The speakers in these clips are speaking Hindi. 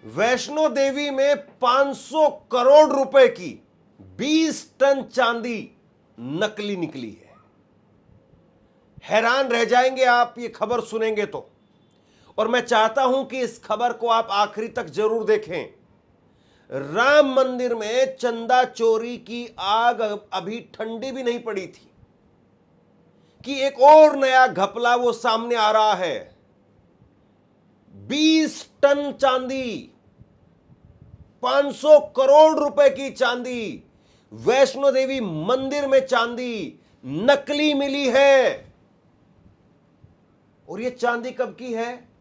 वैष्णो देवी में 500 करोड़ रुपए की 20 टन चांदी नकली निकली है। हैरान रह जाएंगे आप ये खबर सुनेंगे तो। और मैं चाहता हूं कि इस खबर को आप आखिरी तक जरूर देखें। राम मंदिर में चंदा चोरी की आग अभी ठंडी भी नहीं पड़ी थी कि एक और नया घपला वो सामने आ रहा है। 20 टन चांदी, 500 करोड़ रुपए की चांदी, वैष्णो देवी मंदिर में चांदी नकली मिली है। और ये चांदी कब की है?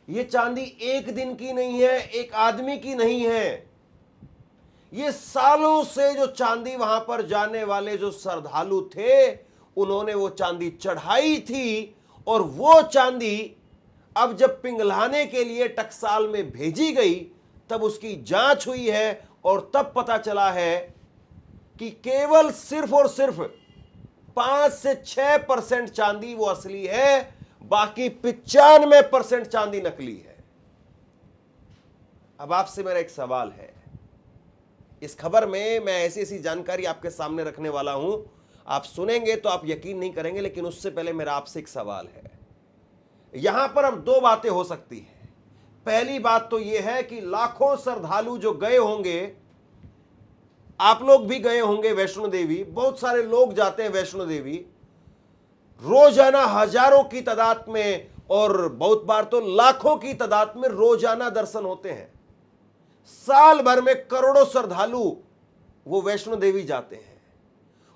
ये चांदी एक दिन की नहीं है, एक आदमी की नहीं है। ये सालों से जो चांदी वहां पर जाने वाले जो श्रद्धालु थे, उन्होंने वो चांदी चढ़ाई थी। और वो चांदी अब जब पिंगलाने के लिए टकसाल में भेजी गई, तब उसकी जांच हुई है और तब पता चला है कि केवल सिर्फ और सिर्फ 5 से 6% चांदी वो असली है, बाकी 95% चांदी नकली है। अब आपसे मेरा एक सवाल है। इस खबर में मैं ऐसी ऐसी जानकारी आपके सामने रखने वाला हूं, आप सुनेंगे तो आप यकीन नहीं करेंगे, लेकिन उससे पहले मेरा आपसे एक सवाल है। यहां पर अब दो बातें हो सकती हैं। पहली बात तो यह है कि लाखों श्रद्धालु जो गए होंगे, आप लोग भी गए होंगे वैष्णो देवी, बहुत सारे लोग जाते हैं वैष्णो देवी रोजाना हजारों की तादाद में, और बहुत बार तो लाखों की तादाद में रोजाना दर्शन होते हैं। साल भर में करोड़ों श्रद्धालु वो वैष्णो देवी जाते हैं।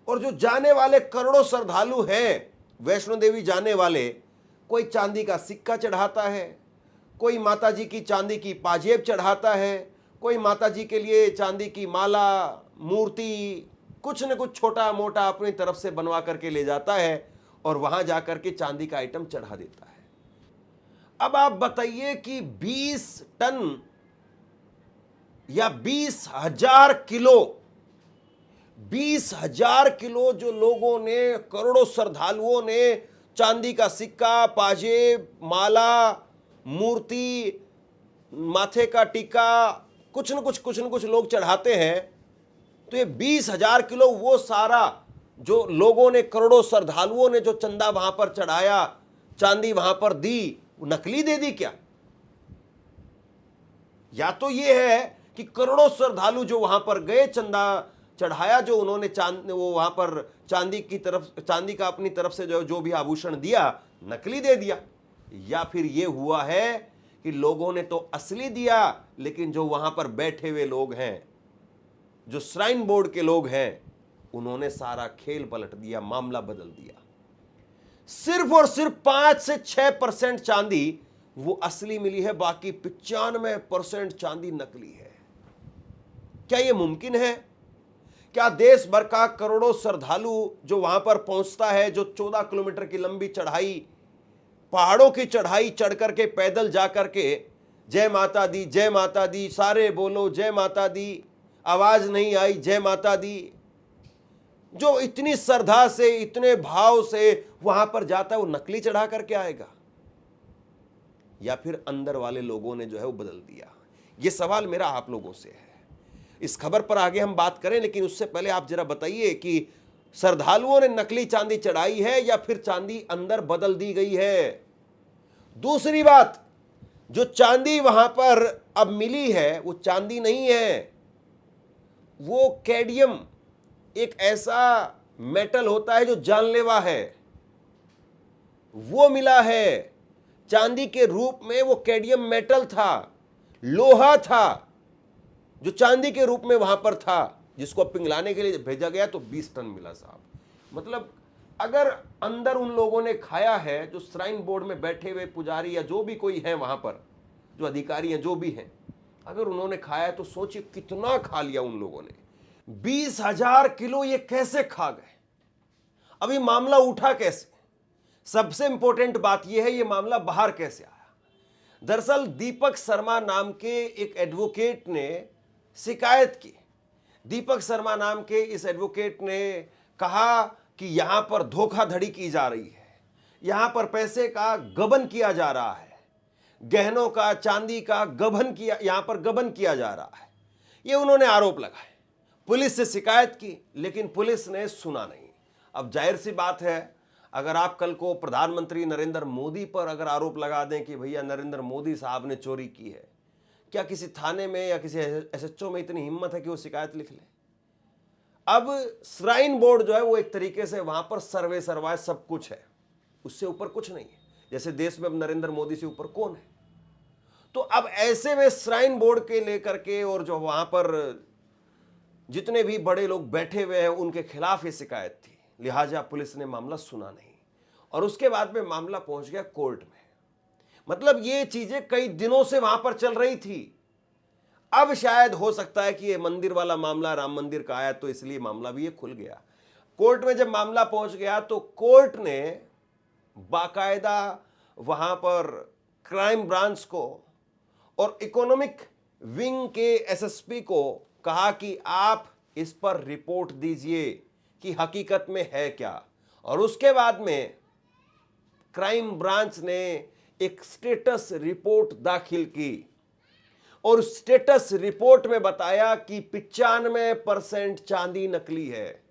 और जो जाने वाले करोड़ों श्रद्धालु हैं वैष्णो देवी जाने वाले, कोई चांदी का सिक्का चढ़ाता है, कोई माता जी की चांदी की पाजेब चढ़ाता है, कोई माता जी के लिए चांदी की माला, मूर्ति, कुछ न कुछ छोटा मोटा अपनी तरफ से बनवा करके ले जाता है और वहां जाकर के चांदी का आइटम चढ़ा देता है। अब आप बताइए कि 20 टन या 20,000 किलो, 20,000 किलो जो लोगों ने, करोड़ों श्रद्धालुओं ने चांदी का सिक्का, पाजेब, माला, मूर्ति, माथे का टीका, कुछ न कुछ लोग चढ़ाते हैं। तो ये 20,000 किलो वो सारा जो लोगों ने, करोड़ों श्रद्धालुओं ने जो चंदा वहां पर चढ़ाया, चांदी वहां पर दी, वो नकली दे दी क्या? या तो ये है कि करोड़ों श्रद्धालु जो वहां पर गए, चंदा चढ़ाया, जो उन्होंने वो वहां पर चांदी की तरफ, चांदी का अपनी तरफ से जो भी आभूषण दिया, नकली दे दिया। या फिर ये हुआ है कि लोगों ने तो असली दिया, लेकिन जो वहां पर बैठे हुए लोग हैं, जो श्राइन बोर्ड के लोग हैं, उन्होंने सारा खेल पलट दिया, मामला बदल दिया। सिर्फ और सिर्फ 5 से 6% चांदी वो असली मिली है, बाकी 95% चांदी नकली है। क्या यह मुमकिन है? क्या देश भर का करोड़ों श्रद्धालु जो वहां पर पहुंचता है, जो 14 किलोमीटर की लंबी चढ़ाई, पहाड़ों की चढ़ाई चढ़ करके, पैदल जाकर के जय माता दी, जय माता दी, सारे बोलो जय माता दी, आवाज नहीं आई जय माता दी, जो इतनी श्रद्धा से, इतने भाव से वहां पर जाता है, वो नकली चढ़ा करके आएगा? या फिर अंदर वाले लोगों ने जो है वो बदल दिया? ये सवाल मेरा आप लोगों से है। इस खबर पर आगे हम बात करें, लेकिन उससे पहले आप जरा बताइए कि श्रद्धालुओं ने नकली चांदी चढ़ाई है या फिर चांदी अंदर बदल दी गई है? दूसरी बात, जो चांदी वहां पर अब मिली है वो चांदी नहीं है, वो कैडमियम, एक ऐसा मेटल होता है जो जानलेवा है, वो मिला है। चांदी के रूप में वो कैडमियम मेटल था, लोहा था, जो चांदी के रूप में वहां पर था, जिसको पिंगलाने के लिए भेजा गया तो 20 टन मिला साहब। मतलब अगर अंदर उन लोगों ने खाया है, जो श्राइन बोर्ड में बैठे हुए पुजारी या जो भी कोई है वहां पर, जो अधिकारी हैं, जो भी हैं, अगर उन्होंने खाया तो सोचिए कितना खा लिया उन लोगों ने। 20,000 किलो ये कैसे खा गए? अभी मामला उठा कैसे? सबसे इंपॉर्टेंट बात यह है, ये मामला बाहर कैसे आया? दरअसल दीपक शर्मा नाम के एक एडवोकेट ने शिकायत की। दीपक शर्मा नाम के इस एडवोकेट ने कहा कि यहां पर धोखाधड़ी की जा रही है, यहां पर पैसे का गबन किया जा रहा है। गहनों का, चांदी का गबन किया, यहां पर गबन किया जा रहा है, ये उन्होंने आरोप लगाए। पुलिस से शिकायत की, लेकिन पुलिस ने सुना नहीं। अब जाहिर सी बात है, अगर आप कल को प्रधानमंत्री नरेंद्र मोदी पर अगर आरोप लगा दें कि भैया नरेंद्र मोदी साहब ने चोरी की है, क्या किसी थाने में या किसी एसएचओ में इतनी हिम्मत है कि वो शिकायत लिख ले? अब श्राइन बोर्ड जो है वो एक तरीके से वहां पर सर्वे सर्वा सब कुछ है, उससे ऊपर कुछ नहीं है। जैसे देश में अब नरेंद्र मोदी से ऊपर कौन है? तो अब ऐसे में श्राइन बोर्ड के लेकर के और जो वहां पर जितने भी बड़े लोग बैठे हुए हैं उनके खिलाफ ये शिकायत थी, लिहाजा पुलिस ने मामला सुना नहीं और उसके बाद में मामला पहुंच गया कोर्ट में। मतलब ये चीजें कई दिनों से वहां पर चल रही थी। अब शायद हो सकता है कि ये मंदिर वाला मामला राम मंदिर का आया तो इसलिए मामला भी ये खुल गया। कोर्ट में जब मामला पहुंच गया तो कोर्ट ने बाकायदा वहां पर क्राइम ब्रांच को और इकोनॉमिक विंग के एसएसपी को कहा कि आप इस पर रिपोर्ट दीजिए कि हकीकत में है क्या। और उसके बाद में क्राइम ब्रांच ने एक स्टेटस रिपोर्ट दाखिल की और स्टेटस रिपोर्ट में बताया कि 95% चांदी नकली है।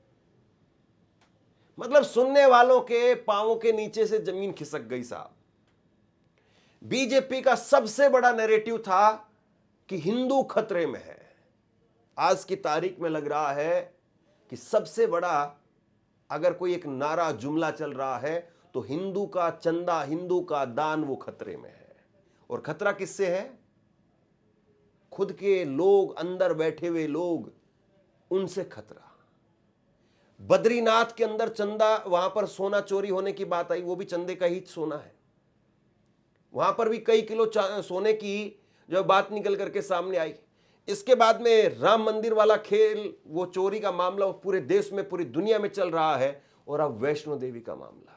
मतलब सुनने वालों के पांवों के नीचे से जमीन खिसक गई साहब। बीजेपी का सबसे बड़ा नैरेटिव था कि हिंदू खतरे में है। आज की तारीख में लग रहा है कि सबसे बड़ा अगर कोई एक नारा जुमला चल रहा है तो हिंदू का चंदा, हिंदू का दान वो खतरे में है। और खतरा किससे है? खुद के लोग, अंदर बैठे हुए लोग, उनसे खतरा। बद्रीनाथ के अंदर चंदा, वहां पर सोना चोरी होने की बात आई, वो भी चंदे का ही सोना है। वहां पर भी कई किलो सोने की जो बात निकल करके सामने आई। इसके बाद में राम मंदिर वाला खेल, वो चोरी का मामला पूरे देश में, पूरी दुनिया में चल रहा है। और अब वैष्णो देवी का मामला।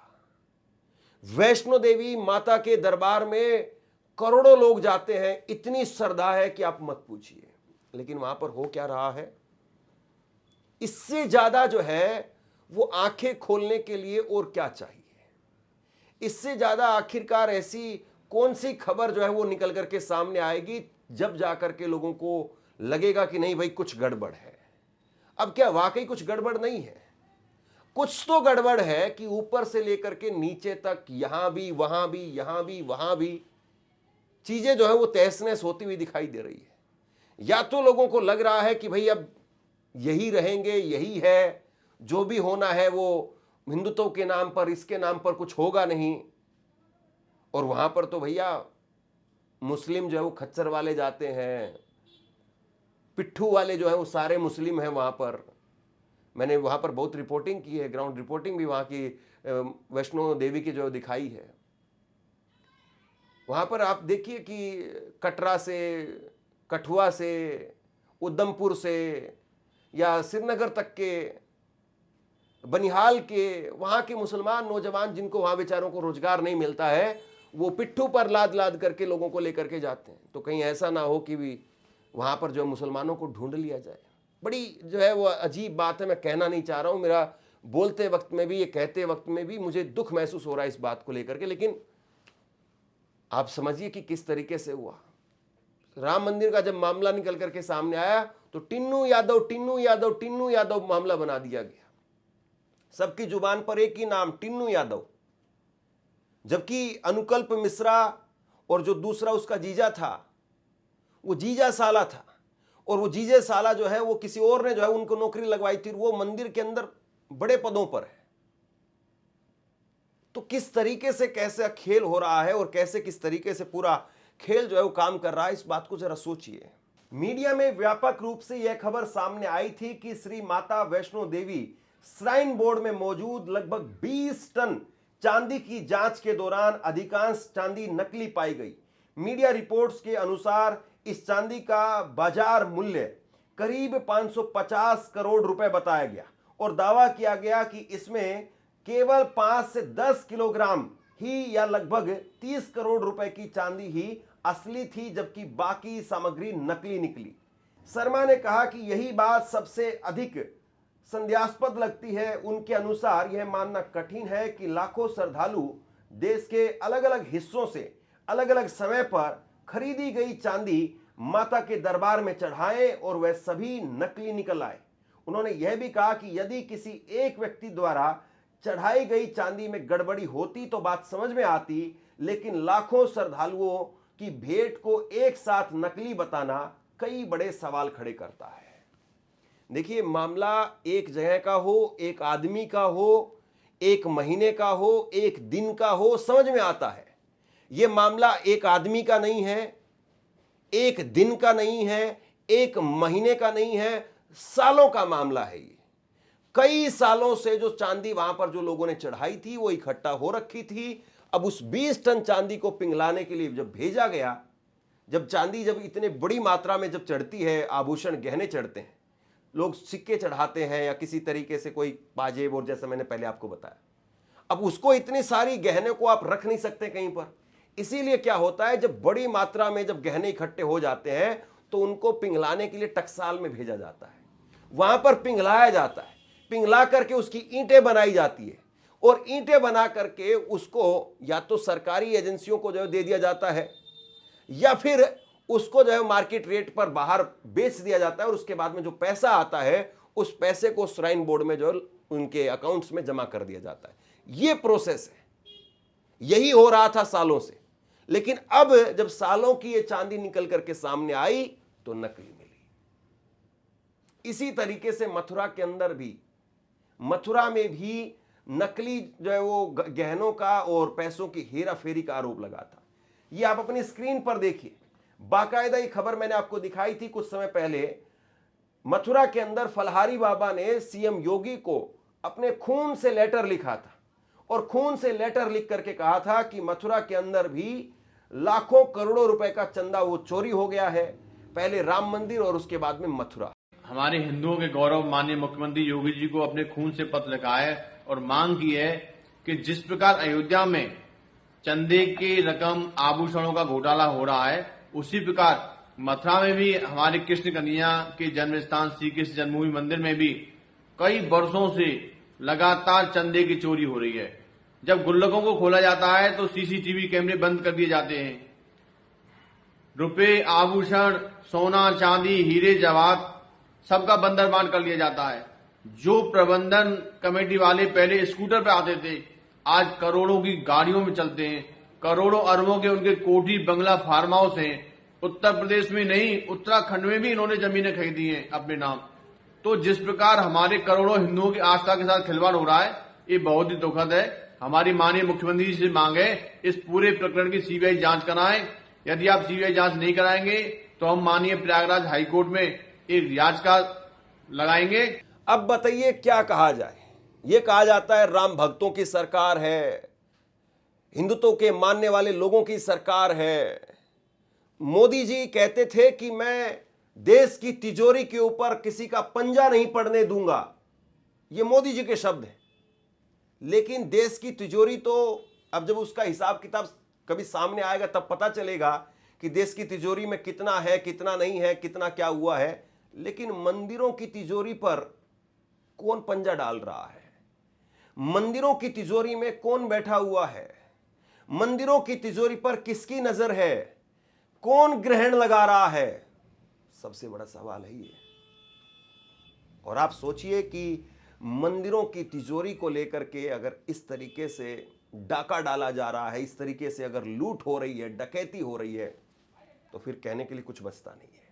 वैष्णो देवी माता के दरबार में करोड़ों लोग जाते हैं, इतनी श्रद्धा है कि आप मत पूछिए। लेकिन वहां पर हो क्या रहा है? इससे ज्यादा जो है वो आंखें खोलने के लिए और क्या चाहिए? इससे ज्यादा आखिरकार ऐसी कौन सी खबर जो है वो निकल करके सामने आएगी जब जाकर के लोगों को लगेगा कि नहीं भाई कुछ गड़बड़ है। अब क्या वाकई कुछ गड़बड़ नहीं है? कुछ तो गड़बड़ है कि ऊपर से लेकर के नीचे तक, यहां भी, वहां भी, यहां भी, वहां भी चीजें जो है वो तहस नहस होती हुई दिखाई दे रही है। या तो लोगों को लग रहा है कि भाई अब यही रहेंगे, यही है, जो भी होना है वो हिंदुत्व के नाम पर, इसके नाम पर कुछ होगा नहीं। और वहां पर तो भैया मुस्लिम जो है वो खच्चर वाले जाते हैं, पिट्ठू वाले जो है वो सारे मुस्लिम हैं वहां पर। मैंने वहां पर बहुत रिपोर्टिंग की है, ग्राउंड रिपोर्टिंग भी वहां की वैष्णो देवी की जो दिखाई है। वहां पर आप देखिए कि कटरा से, कठुआ से, उधमपुर से या श्रीनगर तक के, बनिहाल के, वहां के मुसलमान नौजवान जिनको वहां बेचारों को रोजगार नहीं मिलता है, वो पिट्ठू पर लाद लाद करके लोगों को लेकर के जाते हैं। तो कहीं ऐसा ना हो कि भी वहां पर जो मुसलमानों को ढूंढ लिया जाए। बड़ी जो है वो अजीब बात है, मैं कहना नहीं चाह रहा हूं, मेरा बोलते वक्त में भी, ये कहते वक्त में भी मुझे दुख महसूस हो रहा है इस बात को लेकर के। लेकिन आप समझिए कि किस तरीके से हुआ। राम मंदिर का जब मामला निकल करके सामने आया तो टिन्नू यादव, टिन्नू यादव, टिन्नू यादव मामला बना दिया गया। सबकी जुबान पर एक ही नाम, टिन्नू यादव। जबकि अनुकल्प मिश्रा और जो दूसरा उसका जीजा था, वो जीजा साला था। और वो जीजे साला जो है वो किसी और ने जो है उनको नौकरी लगवाई थी, वो मंदिर के अंदर बड़े पदों पर है। तो किस तरीके से कैसे खेल हो रहा है और कैसे किस तरीके से पूरा खेल जो है वो काम कर रहा है, इस बात को जरा सोचिए। मीडिया में व्यापक रूप से यह खबर सामने आई थी कि श्री माता वैष्णो देवी श्राइन बोर्ड में मौजूद लगभग 20 टन चांदी की जांच के दौरान अधिकांश चांदी नकली पाई गई। मीडिया रिपोर्ट्स के अनुसार इस चांदी का बाजार मूल्य करीब 550 करोड़ रुपए बताया गया और दावा किया गया कि इसमें केवल 5 से 10 किलोग्राम ही या लगभग 30 करोड़ रुपए की चांदी ही असली थी, जबकि बाकी सामग्री नकली निकली। शर्मा ने कहा कि यही बात सबसे अधिक संदेहास्पद लगती है। उनके अनुसार यह मानना कठिन है कि लाखों श्रद्धालु देश के अलग अलग हिस्सों से अलग अलग समय पर खरीदी गई चांदी माता के दरबार में चढ़ाएं और वह सभी नकली निकल आए। उन्होंने यह भी कहा कि यदि किसी एक व्यक्ति द्वारा चढ़ाई गई चांदी में गड़बड़ी होती तो बात समझ में आती, लेकिन लाखों श्रद्धालुओं की भेंट को एक साथ नकली बताना कई बड़े सवाल खड़े करता है। देखिए, मामला एक जगह का हो, एक आदमी का हो, एक महीने का हो, एक दिन का हो, समझ में आता है। यह मामला एक आदमी का नहीं है, एक दिन का नहीं है, एक महीने का नहीं है, सालों का मामला है। ये कई सालों से जो चांदी वहां पर जो लोगों ने चढ़ाई थी वो इकट्ठा हो रखी थी। अब उस 20 टन चांदी को पिघलाने के लिए जब भेजा गया, जब चांदी जब इतने बड़ी मात्रा में जब चढ़ती है, आभूषण गहने चढ़ते हैं, लोग सिक्के चढ़ाते हैं या किसी तरीके से कोई पाजेब, और जैसा मैंने पहले आपको बताया, अब उसको इतनी सारी गहने को आप रख नहीं सकते कहीं पर। इसीलिए क्या होता है, जब बड़ी मात्रा में जब गहने इकट्ठे हो जाते हैं तो उनको पिघलाने के लिए टकसाल में भेजा जाता है, वहां पर पिघलाया जाता है, पिघला करके उसकी ईंटें बनाई जाती है, और ईंटें बना करके उसको या तो सरकारी एजेंसियों को जो है दे दिया जाता है, या फिर उसको जो है मार्केट रेट पर बाहर बेच दिया जाता है, और उसके बाद में जो पैसा आता है उस पैसे को श्राइन बोर्ड में जो उनके अकाउंट्स में जमा कर दिया जाता है। यह प्रोसेस है, यही हो रहा था सालों से। लेकिन अब जब सालों की ये चांदी निकल करके सामने आई तो नकली मिली। इसी तरीके से मथुरा के अंदर भी, मथुरा में भी नकली जो है वो गहनों का और पैसों की हेरा फेरी का आरोप लगा था। ये आप अपनी स्क्रीन पर देखिए, बाकायदा ये खबर मैंने आपको दिखाई थी कुछ समय पहले। मथुरा के अंदर फलहारी बाबा ने सीएम योगी को अपने खून से लेटर लिखा था, और खून से लेटर लिख करके कहा था कि मथुरा के अंदर भी लाखों करोड़ों रुपए का चंदा वो चोरी हो गया है, पहले राम मंदिर और उसके बाद में मथुरा। हमारे हिंदुओं के गौरव माननीय मुख्यमंत्री योगी जी को अपने खून से पत्र लिखा है और मांग की है कि जिस प्रकार अयोध्या में चंदे की रकम आभूषणों का घोटाला हो रहा है, उसी प्रकार मथुरा में भी हमारे कृष्ण कन्हैया के जन्म स्थान श्री कृष्ण जन्मभूमि मंदिर में भी कई वर्षों से लगातार चंदे की चोरी हो रही है। जब गुल्लकों को खोला जाता है तो सीसीटीवी कैमरे बंद कर दिए जाते हैं, रुपए, आभूषण, सोना, चांदी, हीरे, जवाहर सबका बंदरबान कर लिया जाता है। जो प्रबंधन कमेटी वाले पहले स्कूटर पे आते थे, आज करोड़ों की गाड़ियों में चलते हैं। करोड़ों अरबों के उनके कोठी, बंगला, फार्म हाउस हैं। उत्तर प्रदेश में नहीं, उत्तराखंड में भी इन्होंने जमीनें खरीदी हैं अपने नाम। तो जिस प्रकार हमारे करोड़ों हिंदुओं की आस्था के साथ खिलवाड़ हो रहा है, ये बहुत ही दुखद है। हमारी माननीय मुख्यमंत्री जी से मांग है इस पूरे प्रकरण की सीबीआई जांच कराएं। यदि आप सीबीआई जांच नहीं कराएंगे तो हम माननीय प्रयागराज हाईकोर्ट में एक याचिका लगाएंगे। अब बताइए क्या कहा जाए। यह कहा जाता है राम भक्तों की सरकार है, हिंदुत्व के मानने वाले लोगों की सरकार है। मोदी जी कहते थे कि मैं देश की तिजोरी के ऊपर किसी का पंजा नहीं पड़ने दूंगा, ये मोदी जी के शब्द हैं। लेकिन देश की तिजोरी तो अब जब उसका हिसाब किताब कभी सामने आएगा तब पता चलेगा कि देश की तिजोरी में कितना है, कितना नहीं है, कितना क्या हुआ है। लेकिन मंदिरों की तिजोरी पर कौन पंजा डाल रहा है? मंदिरों की तिजोरी में कौन बैठा हुआ है? मंदिरों की तिजोरी पर किसकी नजर है? कौन ग्रहण लगा रहा है? सबसे बड़ा सवाल है ये। और आप सोचिए कि मंदिरों की तिजोरी को लेकर के अगर इस तरीके से डाका डाला जा रहा है, इस तरीके से अगर लूट हो रही है, डकैती हो रही है, तो फिर कहने के लिए कुछ बचता नहीं है।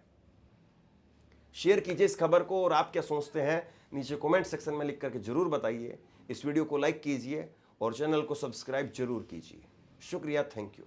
शेयर कीजिए इस खबर को, और आप क्या सोचते हैं नीचे कमेंट सेक्शन में लिख करके जरूर बताइए। इस वीडियो को लाइक कीजिए और चैनल को सब्सक्राइब जरूर कीजिए। शुक्रिया, थैंक यू।